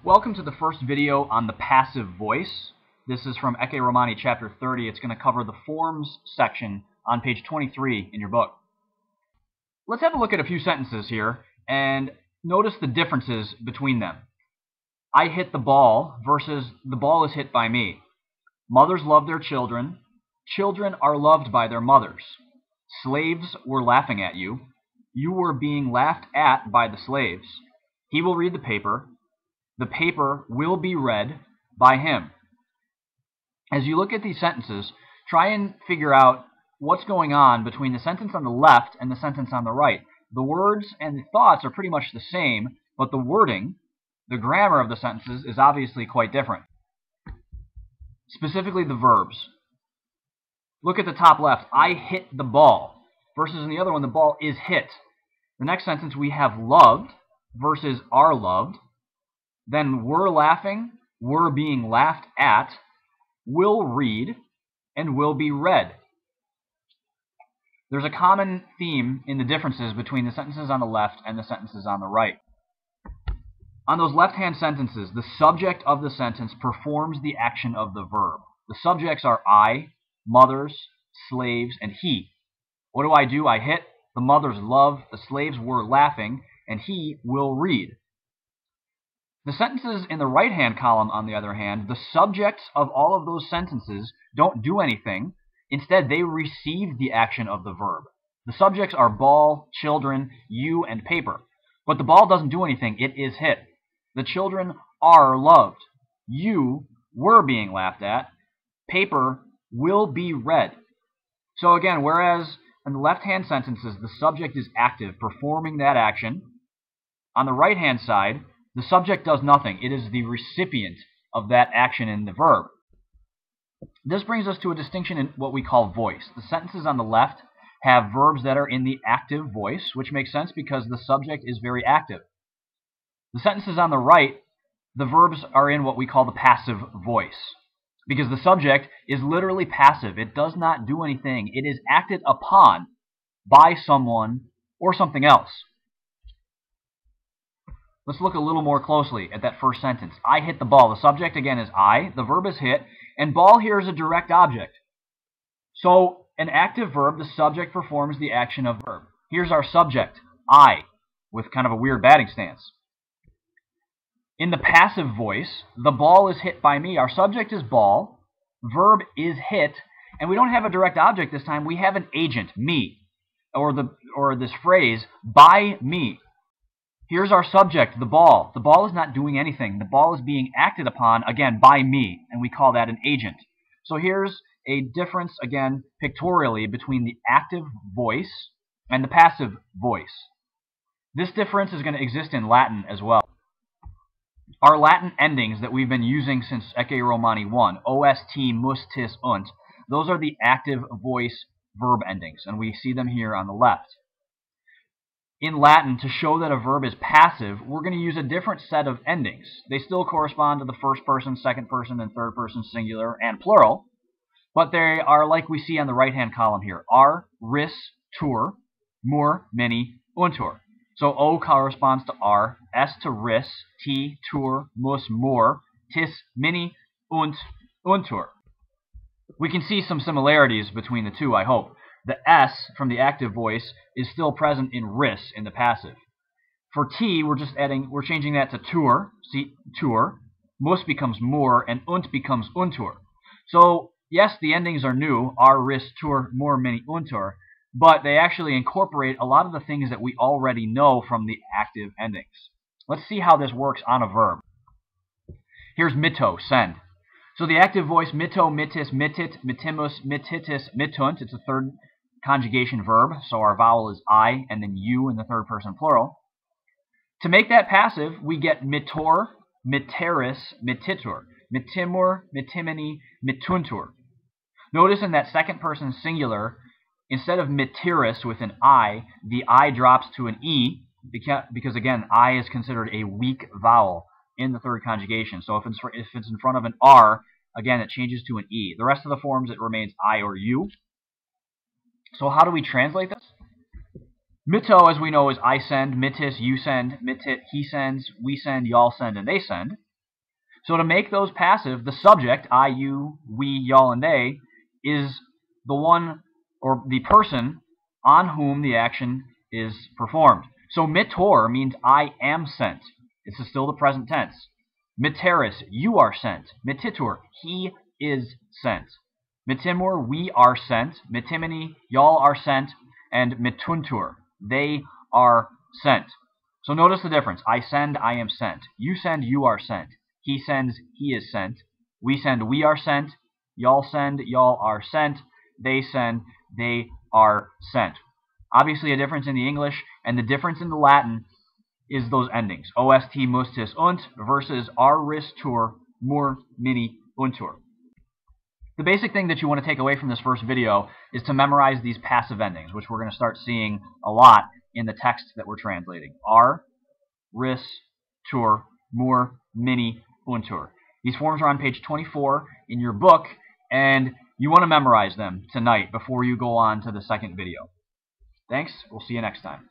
Welcome to the first video on the passive voice. This is from Ecce Romani chapter 30. It's going to cover the forms section on page 23 in your book. Let's have a look at a few sentences here and notice the differences between them. I hit the ball versus the ball is hit by me. Mothers love their children. Children are loved by their mothers. Slaves were laughing at you. You were being laughed at by the slaves. He will read the paper. The paper will be read by him. As you look at these sentences, try and figure out what's going on between the sentence on the left and the sentence on the right. The words and the thoughts are pretty much the same, but the wording, the grammar of the sentences, is obviously quite different. Specifically the verbs. Look at the top left. I hit the ball versus in the other one, the ball is hit. The next sentence we have loved versus are loved. Then we're laughing, we're being laughed at, will read, and will be read. There's a common theme in the differences between the sentences on the left and the sentences on the right. On those left-hand sentences, the subject of the sentence performs the action of the verb. The subjects are I, mothers, slaves, and he. What do? I hit. The mothers love, the slaves were laughing, and he will read. The sentences in the right-hand column, on the other hand, the subjects of all of those sentences don't do anything. Instead, they receive the action of the verb. The subjects are ball, children, you, and paper. But the ball doesn't do anything. It is hit. The children are loved. You were being laughed at. Paper will be read. So again, whereas in the left-hand sentences, the subject is active, performing that action, on the right-hand side, the subject does nothing. It is the recipient of that action in the verb. This brings us to a distinction in what we call voice. The sentences on the left have verbs that are in the active voice, which makes sense because the subject is very active. The sentences on the right, the verbs are in what we call the passive voice, because the subject is literally passive. It does not do anything. It is acted upon by someone or something else. Let's look a little more closely at that first sentence. I hit the ball. The subject, again, is I. The verb is hit. And ball here is a direct object. So, an active verb, the subject performs the action of the verb. Here's our subject, I, with kind of a weird batting stance. In the passive voice, the ball is hit by me. Our subject is ball. Verb is hit. And we don't have a direct object this time. We have an agent, me. Or this phrase, by me. Here's our subject, the ball. The ball is not doing anything. The ball is being acted upon, again, by me, and we call that an agent. So here's a difference, again, pictorially, between the active voice and the passive voice. This difference is going to exist in Latin as well. Our Latin endings that we've been using since Ecce Romani 1, ost, mus, tis, unt, those are the active voice verb endings, and we see them here on the left. In Latin, to show that a verb is passive, we're going to use a different set of endings. They still correspond to the first person, second person, and third person singular and plural, but they are like we see on the right-hand column here. Ar, ris, tur, mur, mini, untur. So O corresponds to ar, S to ris, T, tur, mus, mur, tis, mini, unt, untur. We can see some similarities between the two, I hope. The S from the active voice is still present in ris in the passive. For T, we're changing that to tur, see, tur. Mus becomes mur, and unt becomes untur. So, yes, the endings are new, ar, ris, tur, mur, mini, untur, but they actually incorporate a lot of the things that we already know from the active endings. Let's see how this works on a verb. Here's mitto, send. So the active voice, mitto, mittis, mittit, mittimus, mittitis, mittunt, it's a third conjugation verb, so our vowel is I, and then you in the third person plural. To make that passive, we get mittor, mitteris, mittitur, mittimur, mittimini, mittuntur. Notice in that second person singular, instead of mittiris with an I, the I drops to an E, because again, I is considered a weak vowel in the third conjugation. So if it's in front of an R, again, it changes to an E. The rest of the forms, it remains I or you. So how do we translate this? Mitto, as we know, is I send, mittis, you send, mittit, he sends, we send, y'all send, and they send. So to make those passive, the subject, I, you, we, y'all, and they, is the one or the person on whom the action is performed. So mittor means I am sent. This is still the present tense. Mitteris, you are sent. Mittitur, he is sent. Mittimur, we are sent. Mittimini, y'all are sent. And mittuntur, they are sent. So notice the difference. I send, I am sent. You send, you are sent. He sends, he is sent. We send, we are sent. Y'all send, y'all are sent. They send, they are sent. Obviously a difference in the English, and the difference in the Latin is those endings. Ost, mustis, und versus aristur, mur, mini, untur. The basic thing that you want to take away from this first video is to memorize these passive endings, which we're going to start seeing a lot in the text that we're translating. Ar, ris, tur, mur, mini, untur. These forms are on page 24 in your book, and you want to memorize them tonight before you go on to the second video. Thanks. We'll see you next time.